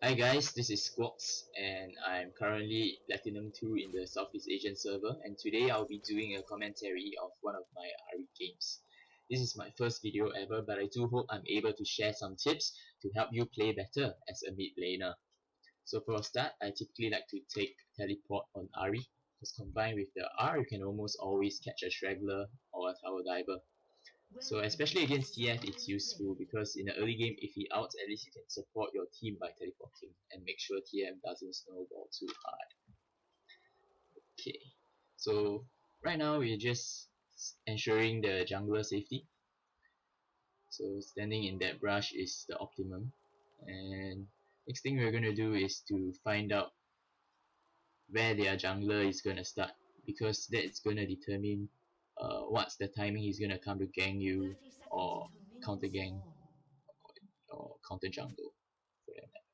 Hi guys, this is Squawks and I'm currently Platinum 2 in the Southeast Asian server, and today I'll be doing a commentary of one of my Ahri games. This is my first video ever, but I do hope I'm able to share some tips to help you play better as a mid laner. So for a start, I typically like to take Teleport on Ahri, because combined with the R you can almost always catch a Straggler or a Tower Diver. So especially against TF, it's useful because in the early game, if he outs, at least you can support your team by teleporting and make sure TF doesn't snowball too hard. Okay, so right now we're just ensuring the jungler safety. So standing in that brush is the optimum. And next thing we're going to do is to find out where their jungler is going to start, because that's going to determine what's the timing he's going to come to gang you or counter gang or counter jungle for that matter.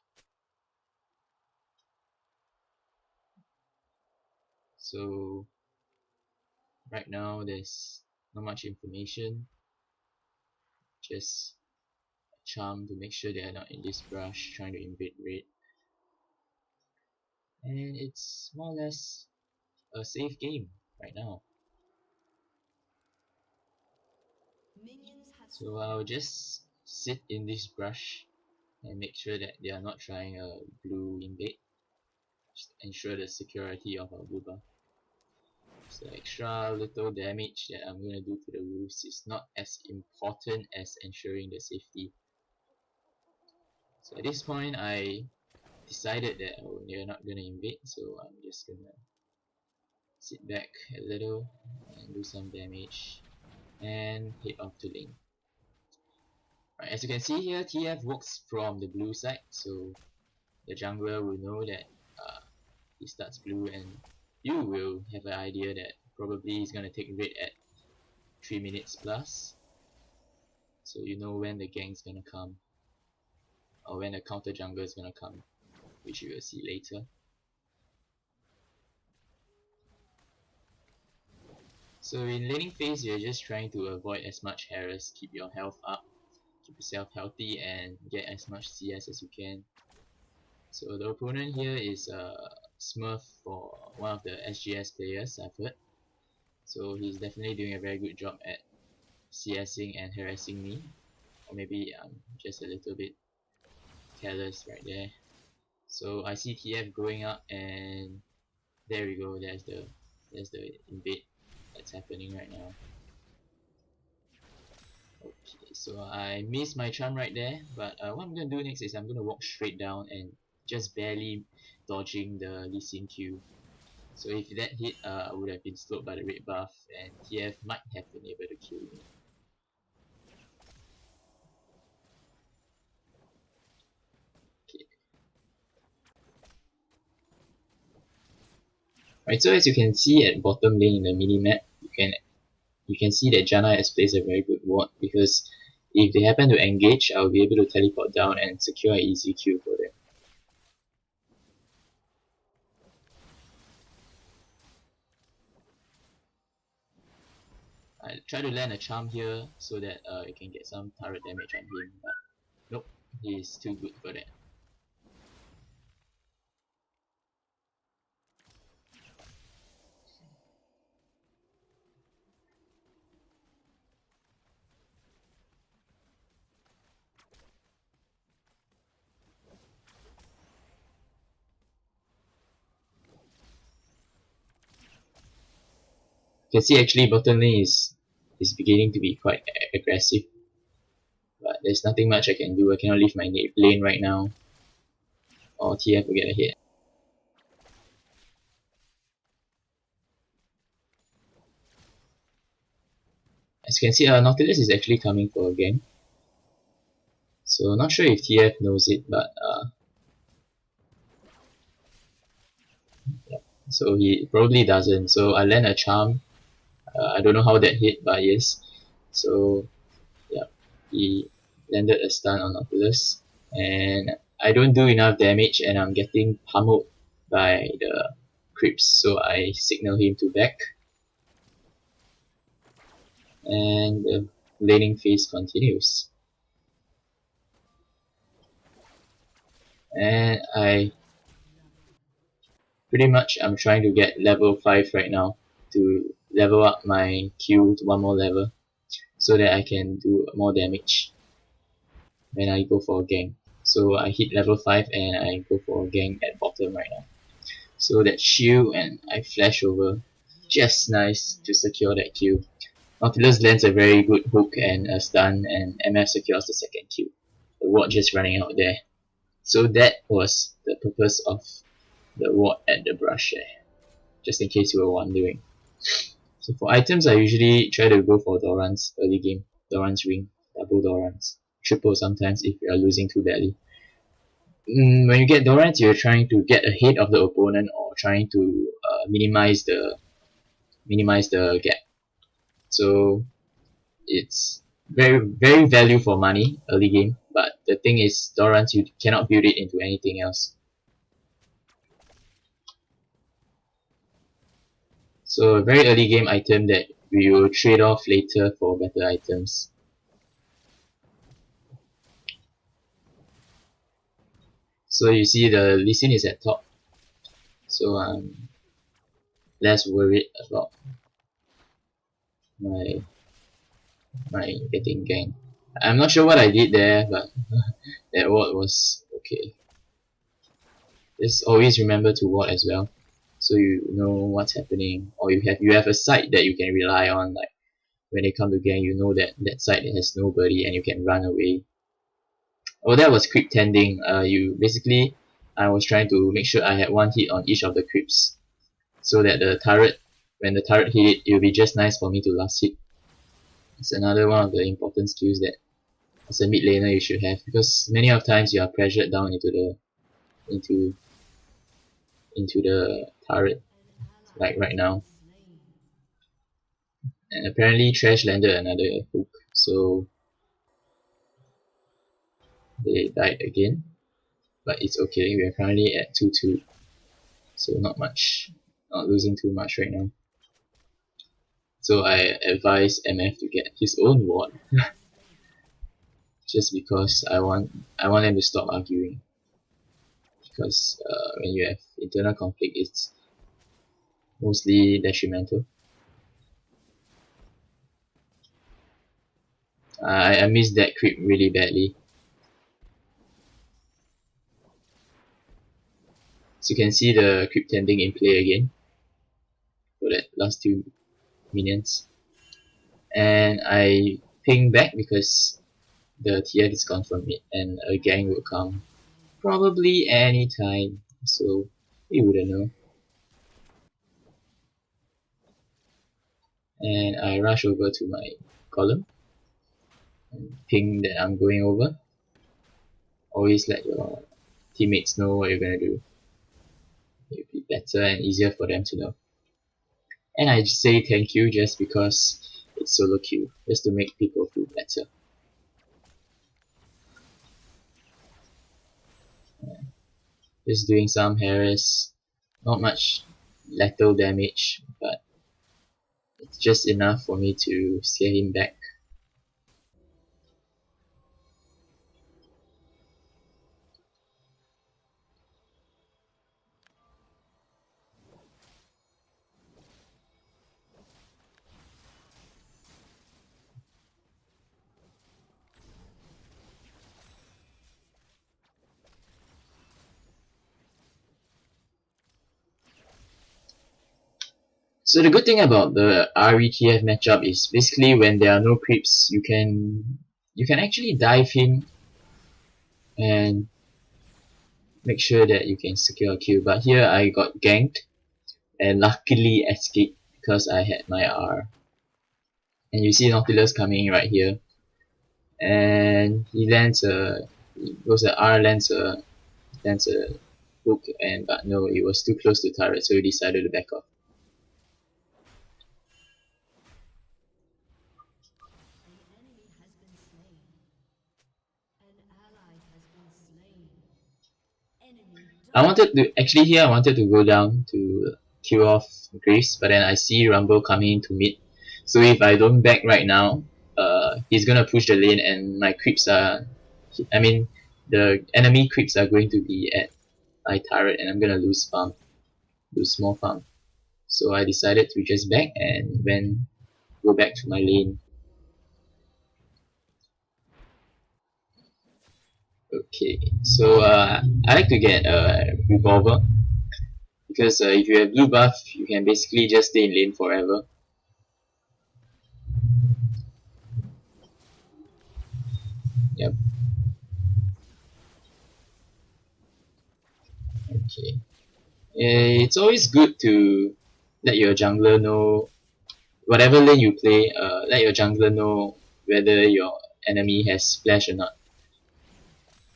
So right now there's not much information, just a charm to make sure they are not in this brush trying to invade red, and it's more or less a safe game right now. So I'll just sit in this brush and make sure that they are not trying a blue invade, just ensure the security of our blue buff. So extra little damage that I'm going to do to the roofs is not as important as ensuring the safety. So at this point I decided that they're not going to invade, so I'm just going to sit back a little and do some damage and head off to lane. Right, as you can see here, TF works from the blue side, so the jungler will know that he starts blue, and you will have an idea that probably he's going to take red at 3 minutes plus, so you know when the gang's going to come or when the counter jungler is going to come, which you will see later. So in laning phase, you're just trying to avoid as much harass, keep your health up, keep yourself healthy, and get as much CS as you can. So the opponent here is Smurf, for one of the SGS players I've heard. So he's definitely doing a very good job at CSing and harassing me. Or maybe I'm just a little bit careless right there. So I see TF going up, and there we go, there's the invade that's happening right now. Okay, so I missed my charm right there, but what I'm gonna do next is I'm gonna walk straight down and just barely dodging the Lee Sin Q. So if that hit, I would have been slowed by the red buff, and TF might have been able to kill me. Okay. Right, so as you can see at bottom lane in the minimap, you can see that Janna has placed a very good ward, because if they happen to engage, I'll be able to teleport down and secure an easy kill for them. I try to land a charm here so that I can get some turret damage on him, but nope, he's too good for that. You can see actually bottom lane is beginning to be quite aggressive, but there's nothing much I can do. I cannot leave my lane right now, or TF will get a hit. As you can see, Nautilus is actually coming for a gang. So not sure if TF knows it, but yeah. So he probably doesn't. So I land a charm. I don't know how that hit, but yes. So yeah, he landed a stun on Nautilus, and I don't do enough damage, and I'm getting pummeled by the creeps. So I signal him to back, and the laning phase continues. And I'm trying to get level 5 right now to level up my Q to one more level so that I can do more damage when I go for a gank. So I hit level 5 and I go for a gank at bottom right now. So that shield and I flash over, just nice to secure that kill. Nautilus lands a very good hook and a stun, and MF secures the second kill. The ward just running out there. So that was the purpose of the ward at the brush there, just in case you were wondering. So for items, I usually try to go for Doran's early game. Doran's ring, double Doran's, triple sometimes if you are losing too badly. When you get Doran's, you're trying to get ahead of the opponent or trying to minimize the gap. So it's very value for money early game, but the thing is Doran's, you cannot build it into anything else. So a very early game item that we will trade off later for better items. So you see the Lee Sin is at top, so I'm less worried about my getting ganked. I'm not sure what I did there, but that ward was okay. Just always remember to ward as well, so you know what's happening, or you have a site that you can rely on. Like when they come to gang, you know that that site has nobody and you can run away. Oh, that was creep tending. I was trying to make sure I had one hit on each of the creeps, so that when the turret hit it, will be just nice for me to last hit. It's another one of the important skills that as a mid laner you should have, because many of times you are pressured down into the turret, like right now. And apparently Trash landed another hook, so they died again. But it's okay, we are currently at 2-2, so not losing too much right now. So I advise MF to get his own ward, just because I want them to stop arguing. Because when you have internal conflict, it's mostly detrimental. I missed that creep really badly. So you can see the creep tending in play again for that last 2 minions. And I ping back because the TF is gone from it and a gang will come probably anytime, so we wouldn't know. And I rush over to my column and ping that I'm going over. Always let your teammates know what you're gonna do. It'll be better and easier for them to know. And I just say thank you just because it's solo queue, just to make people feel better. Just doing some harass, not much lethal damage, but it's just enough for me to scare him back. So the good thing about the Ahri TF matchup is basically when there are no creeps, you can actually dive in and make sure that you can secure a kill. But here I got ganked and luckily escaped because I had my R. And you see Nautilus coming right here, and he lands a hook, but no, it was too close to turret, so he decided to back off. I wanted to go down to kill off Graves, but then I see Rumble coming into mid. So if I don't back right now, he's gonna push the lane and my creeps are, the enemy creeps are going to be at my turret and I'm gonna lose small farm. So I decided to just back and go back to my lane. Okay, so I like to get a revolver because if you have blue buff, you can basically just stay in lane forever. Yep. Okay. It's always good to let your jungler know whatever lane you play. Let your jungler know whether your enemy has splash or not,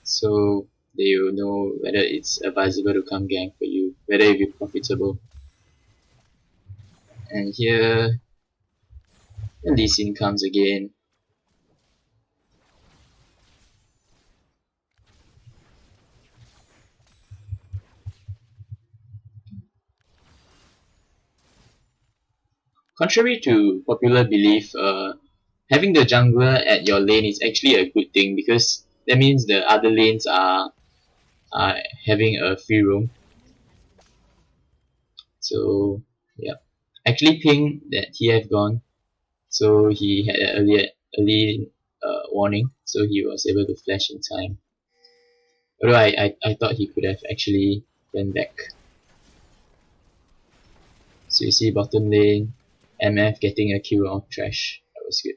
so they will know whether it's advisable to come gank for you, whether it will be profitable. And here, Lee Sin comes again. Contrary to popular belief, having the jungler at your lane is actually a good thing because that means the other lanes are having a free roam. So yeah, actually ping that he have gone, so he had an early warning, so he was able to flash in time. Although I thought he could have actually went back. So you see bottom lane, MF getting a kill off Trash. That was good.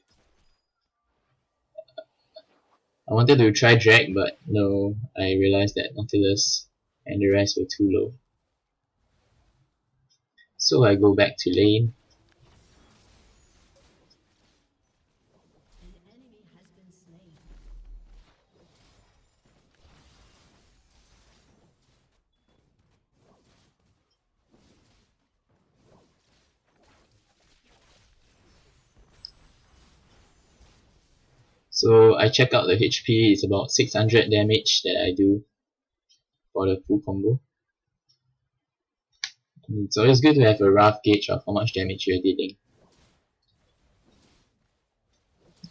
I wanted to try drag, but no, I realized that Nautilus and the rest were too low. So I go back to lane. So I check out the HP, it's about 600 damage that I do for the full combo. And it's always good to have a rough gauge of how much damage you're dealing.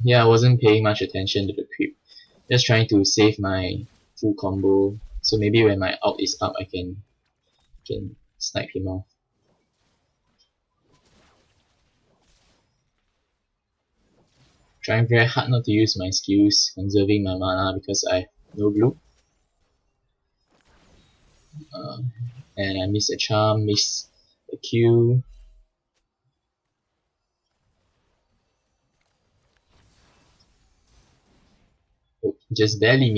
Here I wasn't paying much attention to the creep, just trying to save my full combo, so maybe when my ult is up I can snipe him off. Trying very hard not to use my skills, conserving my mana because I have no blue. And I miss a charm, miss a Q. Oh, just barely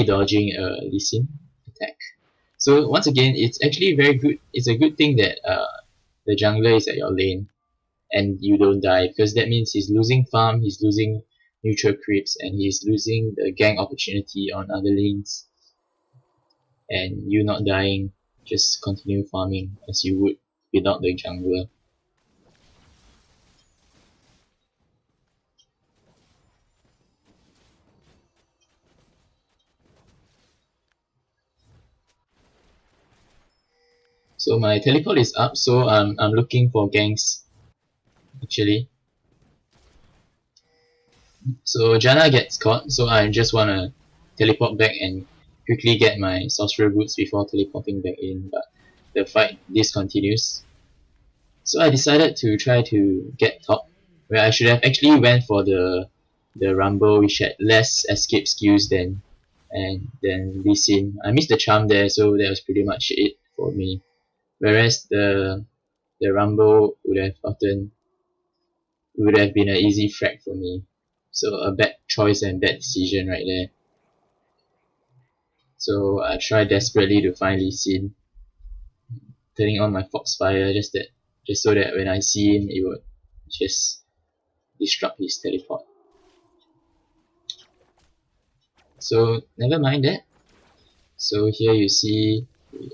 dodging a Lee Sin attack. So once again, it's actually very good. It's a good thing that the jungler is at your lane and you don't die, because that means he's losing farm, he's losing neutral creeps, and he's losing the gank opportunity on other lanes. And you not dying, just continue farming as you would without the jungler. So my teleport is up, so I'm looking for ganks actually. So Janna gets caught, so I just wanna teleport back and quickly get my sorcerer boots before teleporting back in, but the fight discontinues. So I decided to try to get top, where I should have actually went for the rumble, which had less escape skills than Lee Sin. I missed the charm there, so that was pretty much it for me. Whereas the rumble would have been an easy frag for me. So a bad choice and bad decision right there. So I tried desperately to find Lee Sin, turning on my Foxfire just so that when I see him, it would just disrupt his teleport. So never mind that. So here you see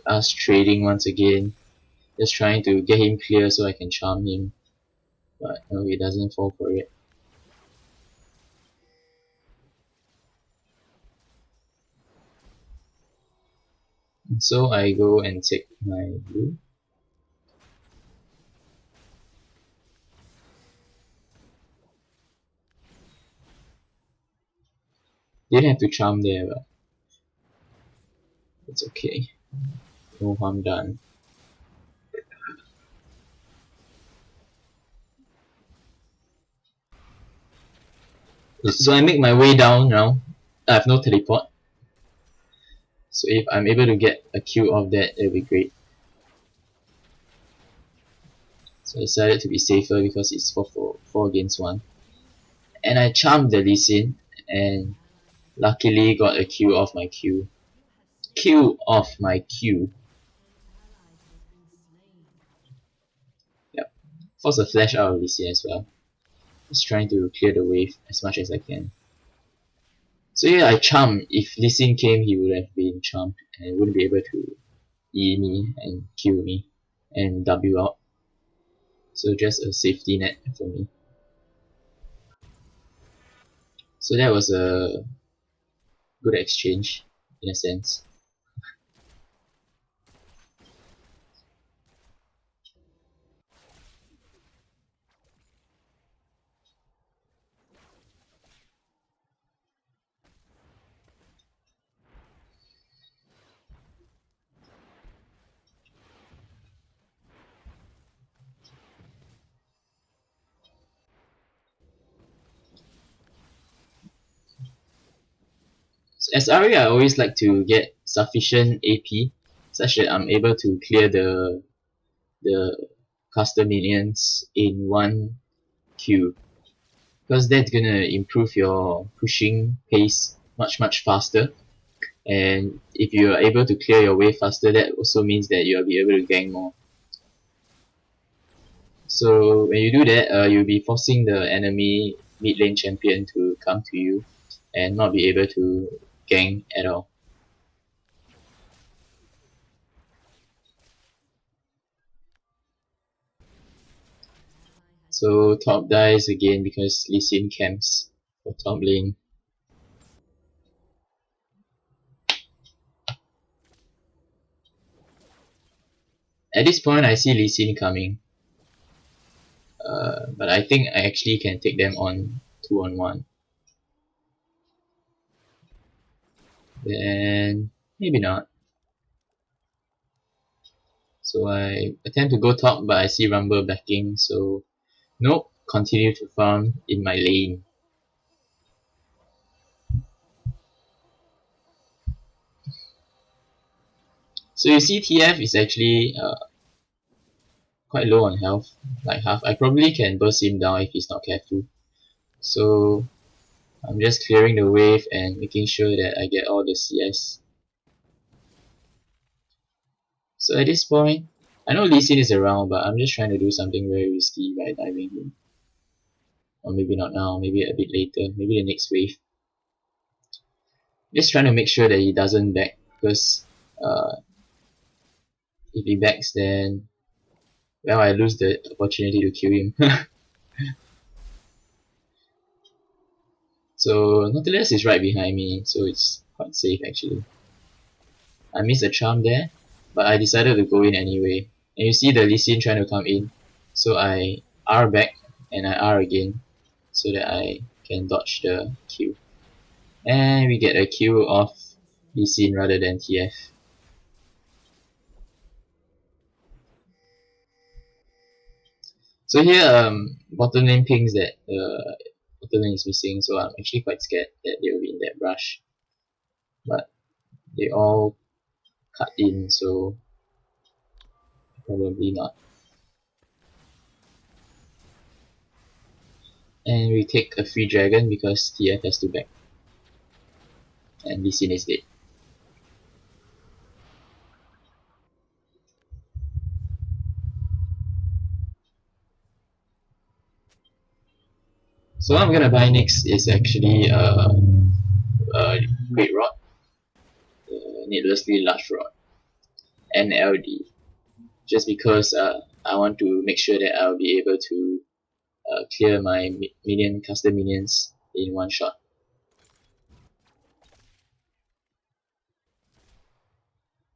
us trading once again, just trying to get him clear so I can charm him, but no, he doesn't fall for it. So I go and take my blue. Didn't have to charm there, but it's okay. No harm done. So I make my way down now. I have no teleport. So if I'm able to get a Q of that, it'll be great. So I decided to be safer because it's 4 against 1. And I charmed the Lee Sin and luckily got a Q off my Q. Q off my Q. Yep. Force a flash out of Lee Sin as well. Just trying to clear the wave as much as I can. So yeah, I charmed. If Lee Sin came, he would have been charmed and wouldn't be able to E me and kill me and W out. So just a safety net for me. So that was a good exchange in a sense. As Ahri, I always like to get sufficient AP such that I'm able to clear the caster minions in one queue, because that's gonna improve your pushing pace much faster. And if you are able to clear your way faster, that also means that you'll be able to gank more. So when you do that, you'll be forcing the enemy mid lane champion to come to you and not be able to gank at all. So top dies again because Lee Sin camps for top lane. At this point I see Lee Sin coming. But I think I actually can take them on 2-on-1. Then maybe not. So I attempt to go top, but I see Rumble backing, so nope, continue to farm in my lane. So you see TF is actually quite low on health, like half. I probably can burst him down if he's not careful. So I'm just clearing the wave and making sure that I get all the CS. So at this point, I know Lee Sin is around, but I'm just trying to do something very risky by diving him. Or maybe not now, maybe a bit later, maybe the next wave. Just trying to make sure that he doesn't back, because if he backs, then well, I lose the opportunity to kill him. So Nautilus is right behind me, so it's quite safe actually. I missed a charm there, but I decided to go in anyway. And you see the Lee Sin trying to come in, so I R back and I R again, so that I can dodge the Q. And we get a Q off Lee Sin rather than TF. So here, bottom lane pings that bottom lane is missing, so I'm actually quite scared that they will be in that rush. But they all cut in, so probably not. And we take a free dragon because TF has to back. And Lee Sin is dead. So what I'm gonna buy next is actually Great Rod, needlessly large rod, and LD. Just because I want to make sure that I'll be able to clear my custom minions in one shot.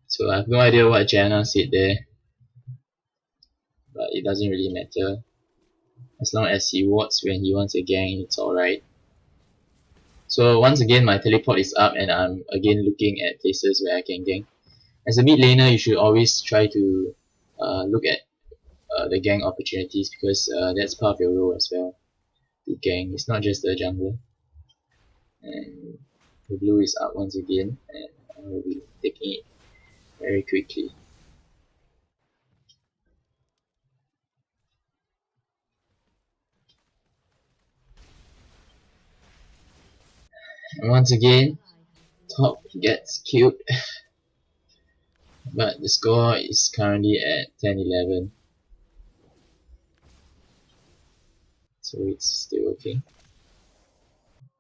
So I have no idea what Janna said there, but it doesn't really matter. As long as he wards when he wants a gang, it's alright. So once again my teleport is up and I'm again looking at places where I can gank. As a mid laner you should always try to look at the gank opportunities because that's part of your role as well to gank. It's not just the jungler. And the blue is up once again and I will be taking it very quickly. And once again top gets killed but the score is currently at 10-11, so it's still okay.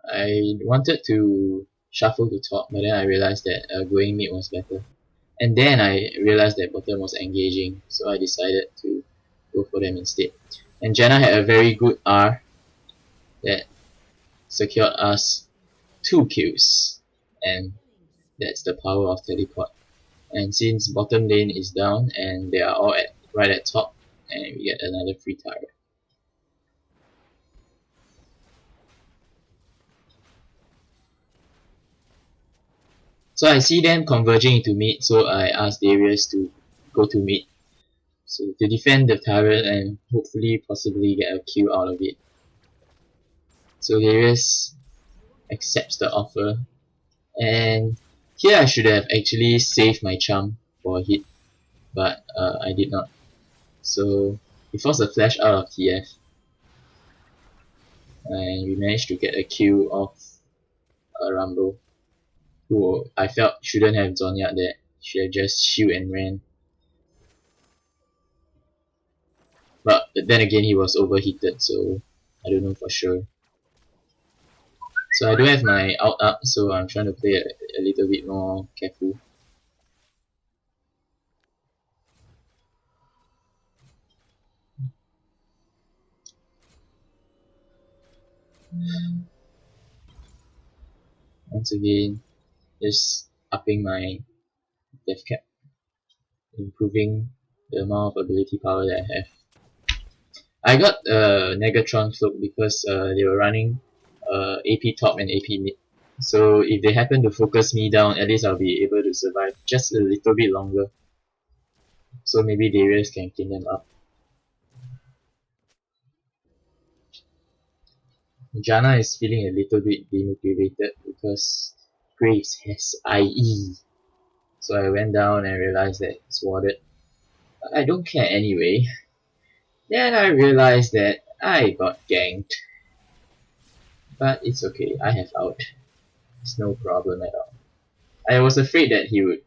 I wanted to shuffle to top but then I realized that going mid was better. And then I realized that bottom was engaging, so I decided to go for them instead. And Janna had a very good R that secured us 2 kills. And that's the power of teleport. And since bottom lane is down and they are all right at top, and we get another free turret. So I see them converging into mid, so I asked Darius to go to mid. So to defend the turret and hopefully possibly get a kill out of it. So Darius accepts the offer, and here I should have actually saved my charm for a hit, but I did not. So he forced a flash out of TF, and we managed to get a kill off Rumble, who I felt shouldn't have Zonyard there. Should have just shield and ran. But then again, he was overheated, so I don't know for sure. So I do have my out up, so I'm trying to play a little bit more careful. Once again, just upping my death cap, improving the amount of ability power that I have. I got Negatron Cloak because they were running AP top and AP mid. So if they happen to focus me down, at least I'll be able to survive just a little bit longer. So maybe Darius can clean them up. Janna is feeling a little bit demotivated because Graves has IE. So I went down and realized that it's warded. But I don't care anyway. Then I realized that I got ganked. But it's okay, I have out. It's no problem at all. I was afraid that he would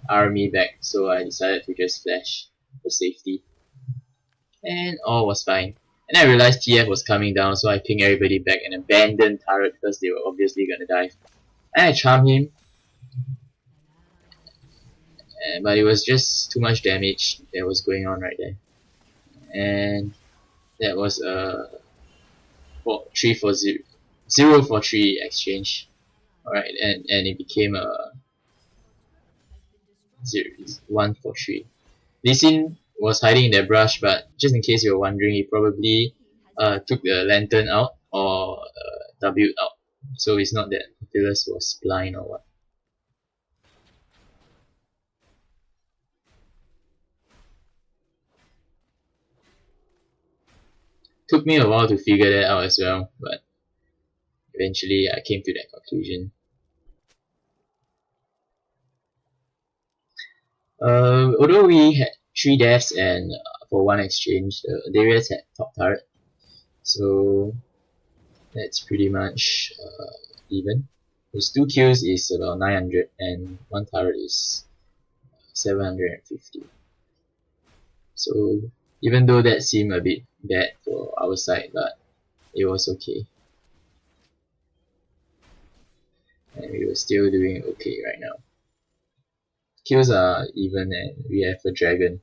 R me back, so I decided to just flash for safety. And all was fine. And I realized TF was coming down, so I pinged everybody back and abandoned turret because they were obviously gonna dive. And I charmed him, but it was just too much damage that was going on right there. And that was a 3 for 0, 0 for 3 exchange. Alright, and it became a 1 for 3. Lee Sin was hiding in that brush, but just in case you're wondering, he probably took the lantern out or W'd out. So it's not that Nautilus was blind or what. Took me a while to figure that out as well, but eventually I came to that conclusion. Although we had 3 deaths and for 1 exchange, Darius had top turret. So that's pretty much even. His 2 kills is about 900 and 1 turret is 750. So even though that seemed a bit bad for our side, but it was okay. And we were still doing okay right now. Kills are even and we have a dragon.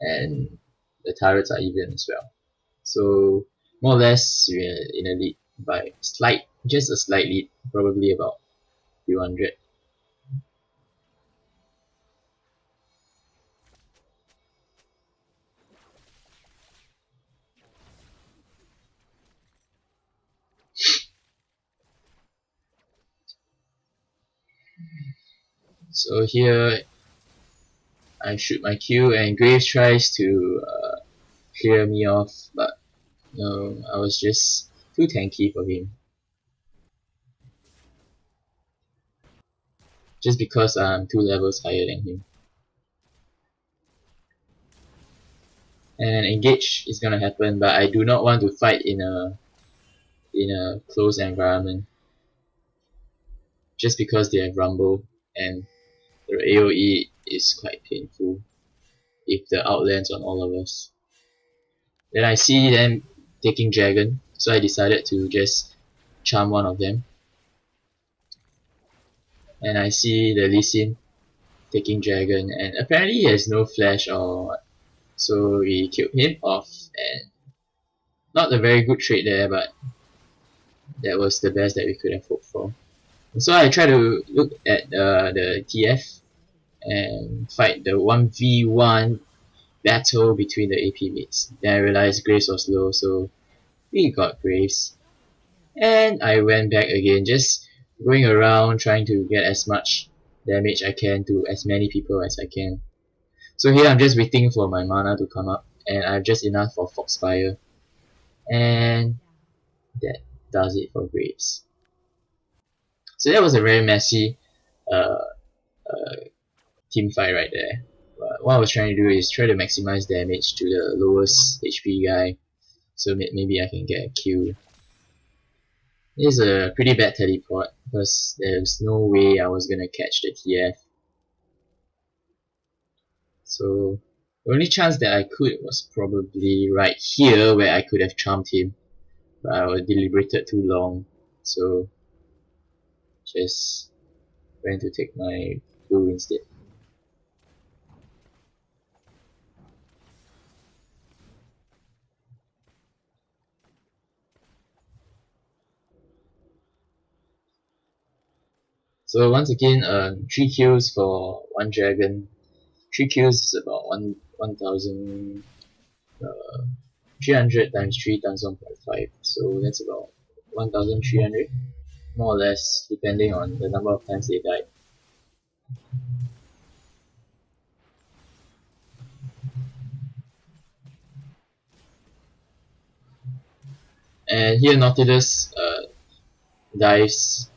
And the turrets are even as well. So more or less we're in a lead by just a slight lead, probably about 200. So here I shoot my Q and Graves tries to clear me off, but no, I was just too tanky for him. Just because I'm 2 levels higher than him. And engage is gonna happen, but I do not want to fight in a closed environment. Just because they have rumble and their AoE is quite painful if the outlands on all of us. Then I see them taking dragon, so I decided to just charm one of them. And I see the Lee Sin taking dragon, and apparently he has no flash or what. So we killed him off, and not a very good trade there, but that was the best that we could have hoped for. And so I try to look at the TF and fight the 1v1 battle between the AP mates. Then I realized Graves was low, so we got Graves. And I went back again, just going around trying to get as much damage I can to as many people as I can. So here I'm just waiting for my mana to come up, and I have just enough for Foxfire. And that does it for Graves. So that was a very messy uh, team fight right there. But what I was trying to do is try to maximize damage to the lowest HP guy, so maybe I can get a kill. This is a pretty bad teleport because there's no way I was gonna catch the TF. So the only chance that I could was probably right here where I could have charmed him, but I was deliberated too long, so just went to take my blue instead. So once again, 3 kills for 1 dragon. 3 kills is about 1,300 times 3 times 1.5, so that's about 1,300, more or less, depending on the number of times they died. And here Nautilus dives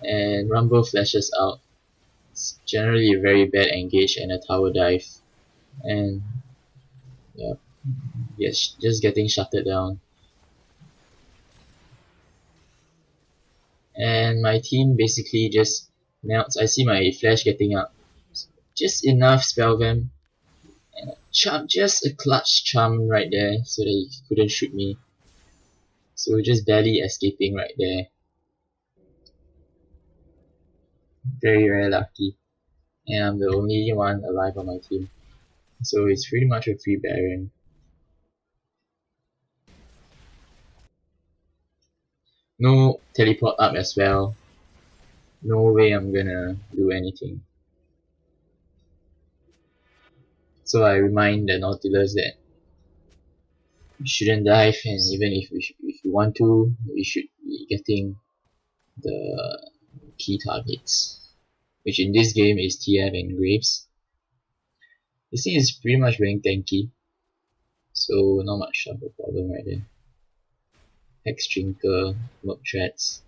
and Rumble flashes out. It's generally a very bad engage and a tower dive, and yeah, yes, just getting shuttered down. And my team basically just melts. I see my flash getting up, just enough spellvamp, and a charm, just a clutch charm right there so that he couldn't shoot me. So just barely escaping right there. Very lucky. And I'm the only one alive on my team. So it's pretty much a free Baron. No teleport up as well. No way I'm gonna do anything. So I remind the Nautilus that we shouldn't dive, and even if we want to, we should be getting the key targets, which in this game is TF and Graves. This thing is pretty much very tanky, so not much of a problem right there. Hex Drinker, Merc Threats.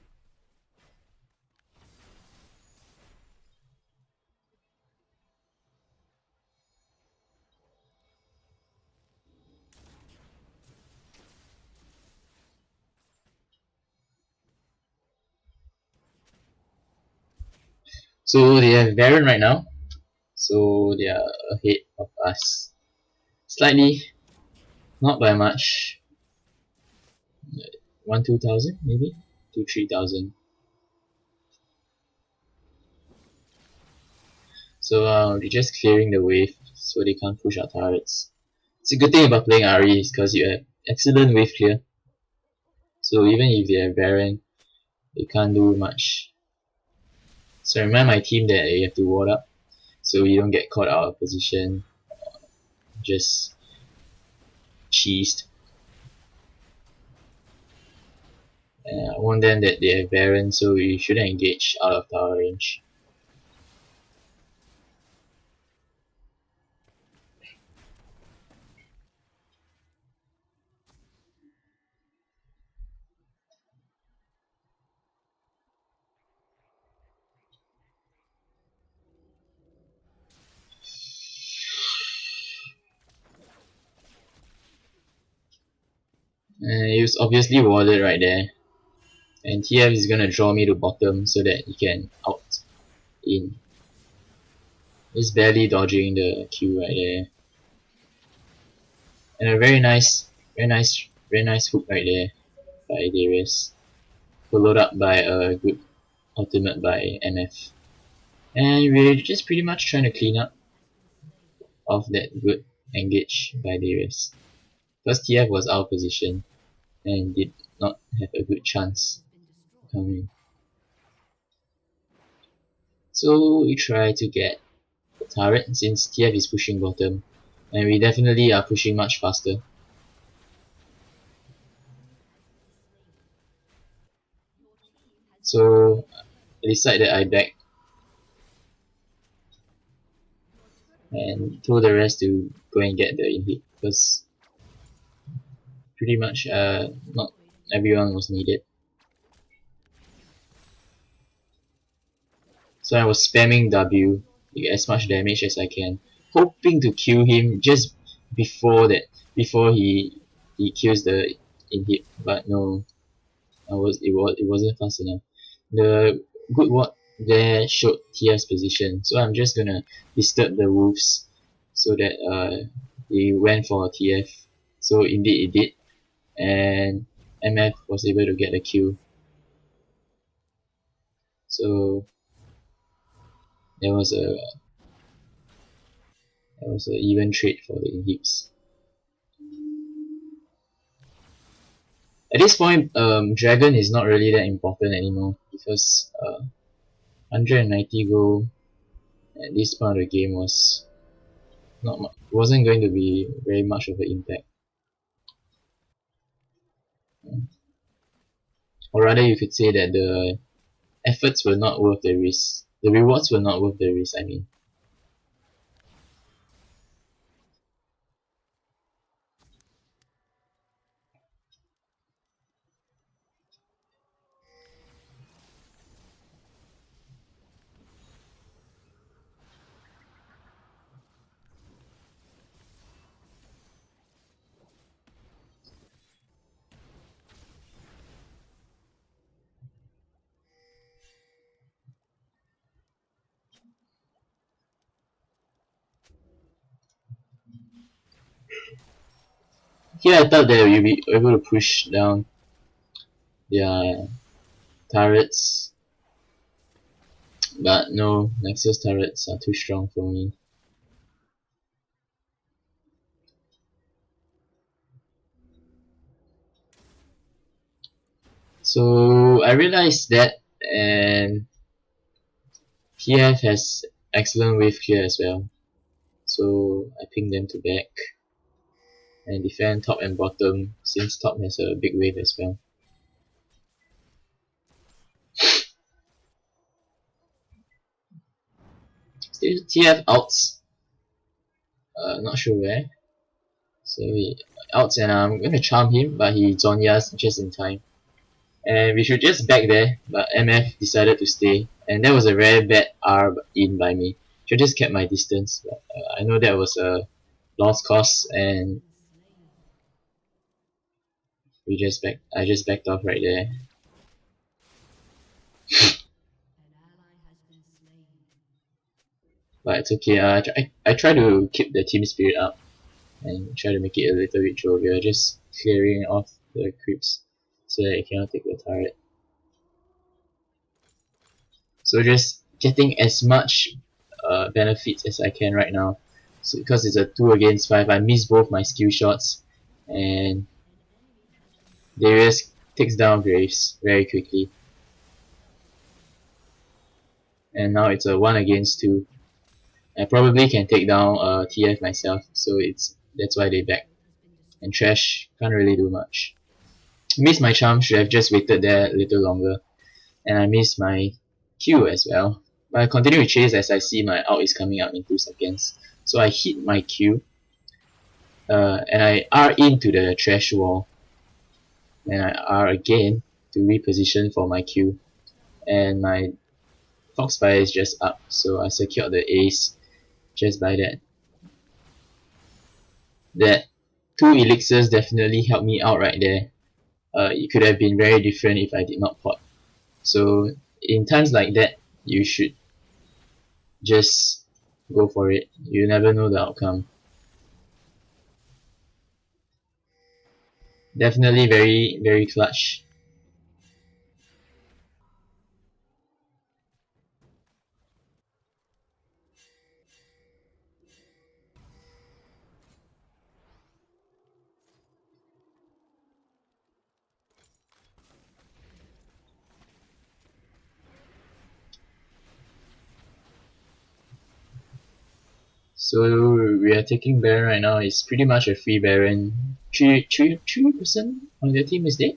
So they have Baron right now, so they are ahead of us. Slightly, not by much. 1,000-2,000 maybe? 2,000-3,000. So they're just clearing the wave so they can't push our turrets. It's a good thing about playing Ahri is because you have excellent wave clear. So even if they have Baron, they can't do much. So I remind my team that you have to ward up so you don't get caught out of position, just cheesed. And I warn them that they have Baron, so we shouldn't engage out of tower range. It was obviously warded right there. And TF is gonna draw me to bottom so that he can out in. Just barely dodging the Q right there. And a very nice hook right there by Darius. Followed up by a good ultimate by MF. And we're just pretty much trying to clean up of that good engage by Darius. Because TF was out of position and did not have a good chance coming. So we try to get the turret since TF is pushing bottom. And we definitely are pushing much faster. So I decide that I back and told the rest to go and get the inhib because pretty much not everyone was needed. So I was spamming W to get as much damage as I can, hoping to kill him just before he kills the inhib, but no, it wasn't fast enough. The good ward there showed TF's position, so I'm just gonna disturb the wolves so that they went for TF. So indeed it did, and MF was able to get a kill. So there was a even trade for the inhibs. At this point, Dragon is not really that important anymore because 190 gold at this point of the game wasn't going to be very much of an impact. Or rather, you could say that the efforts were not worth the risk. The rewards were not worth the risk, I mean. Here I thought that we'd be able to push down their turrets, but no, Nexus turrets are too strong for me. So I realized that, and TF has excellent wave clear as well. So I ping them to back and defend top and bottom since top has a big wave as well. Still TF outs. Not sure where. So he outs and I'm gonna charm him, but he Zhonya's just in time. And we should just back there, but MF decided to stay, and that was a very bad R in by me. Should just kept my distance, but I know that was a lost cause, and I just backed off right there. But it's okay. I try to keep the team spirit up and try to make it a little bit jovial, just clearing off the creeps so that it cannot take the turret. So just getting as much benefits as I can right now. So because it's a 2 against 5, I missed both my skill shots, and Darius takes down Graves very quickly. And now it's a 1 against 2. I probably can take down TF myself, so that's why they back. And Trash can't really do much. Missed my charm, should have just waited there a little longer. And I missed my Q as well. But I continue to chase as I see my out is coming out in 2 seconds. So I hit my Q. And I R into the Trash wall. And I R again to reposition for my Q. And my Foxfire is just up, so I secured the ace just by that. That 2 elixirs definitely helped me out right there. it could have been very different if I did not pot. So in times like that, you should just go for it. You never know the outcome. Definitely very, very clutch. So we are taking Baron right now. It's pretty much a free Baron. 3% on their team is dead.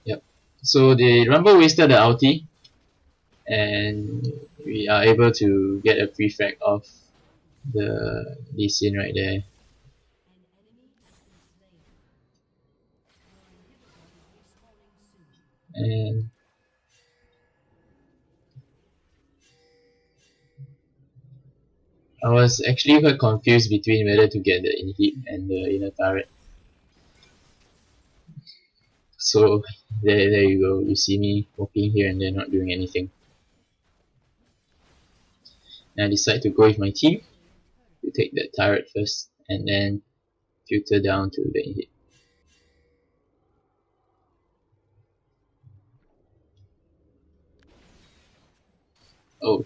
Yep. So the Rumble wasted the ulti, and we are able to get a free frag off the Lee Sin right there. And I was actually quite confused between whether to get the inhib and the inner turret. So there you go. You see me walking here and they're not doing anything. And I decide to go with my team to take the turret first and then filter down to the inhib. Oh,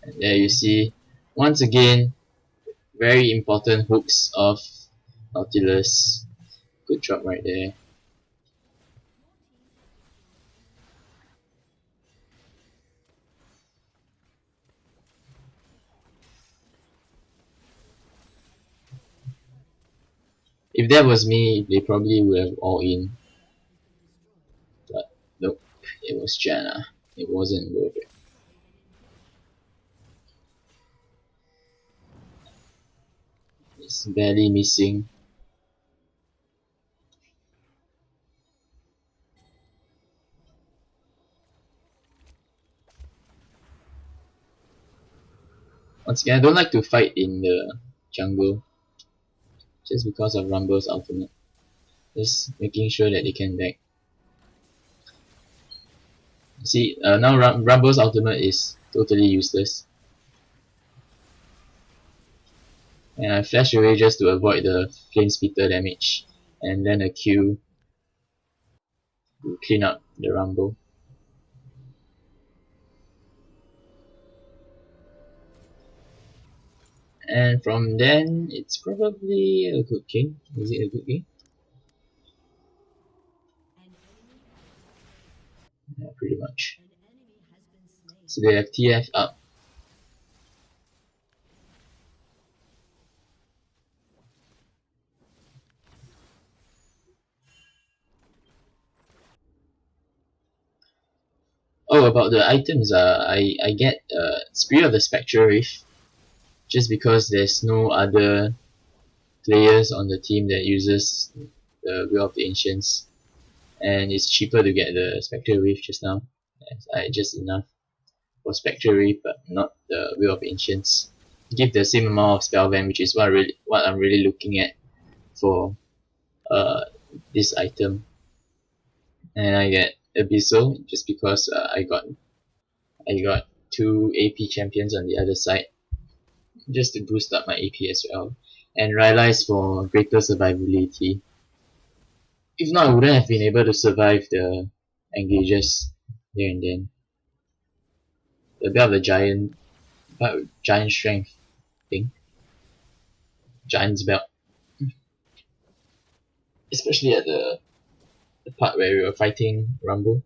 and there you see, once again, very important hooks of Nautilus. Good job right there. If that was me, they probably would have all in. But nope, it was Janna. It wasn't worth it. It's barely missing. Once again, I don't like to fight in the jungle just because of Rumble's ultimate. Just making sure that they can back. See, now Rumble's ultimate is totally useless. And I flash away just to avoid the flame splitter damage. And then a Q to clean up the Rumble. And from then, it's probably a good game. Is it a good game? Yeah, pretty much. So they have TF up. Oh, about the items, I get Spirit of the Spectral Wraith just because there's no other players on the team that uses the Will of the Ancients, and it's cheaper to get the Spectral Wraith just now. I just enough for Spectral Wraith, but not the Will of Ancients. Give the same amount of Spellband, which is what I'm really looking at for this item. And I get Abyssal just because I got 2 AP champions on the other side, just to boost up my AP as well, and Rylai's for greater survivability. If not, I wouldn't have been able to survive the engages there and then. A bit of the giant strength thing, giant's belt, especially at the part where we were fighting Rumble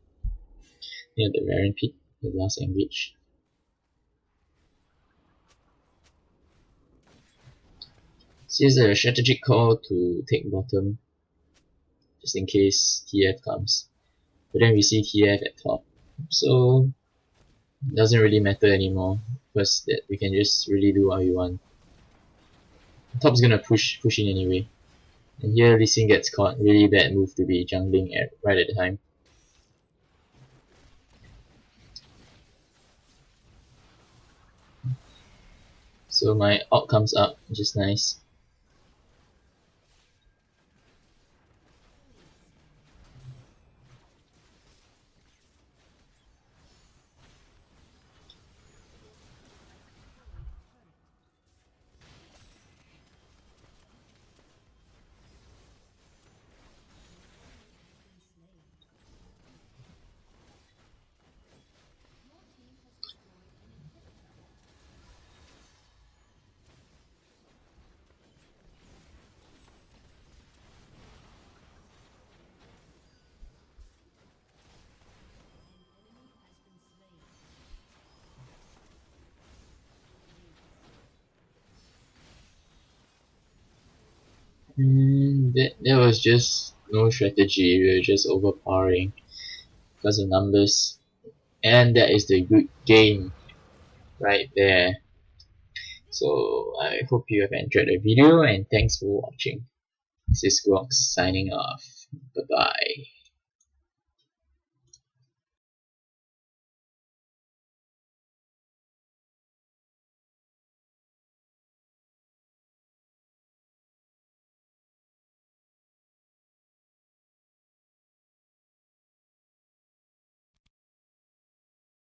near the Raren Pit, the last engage. So here's a strategic call to take bottom, just in case TF comes. But then we see TF at top, so it doesn't really matter anymore because that we can just really do what we want. Top's gonna push in anyway. And here Lee Sin gets caught, really bad move to be jungling right at the time. So my ult comes up, which is nice. That was just no strategy. We were just overpowering because of numbers, and that is the good game right there. So I hope you have enjoyed the video, and thanks for watching. This is Grox signing off. Bye bye.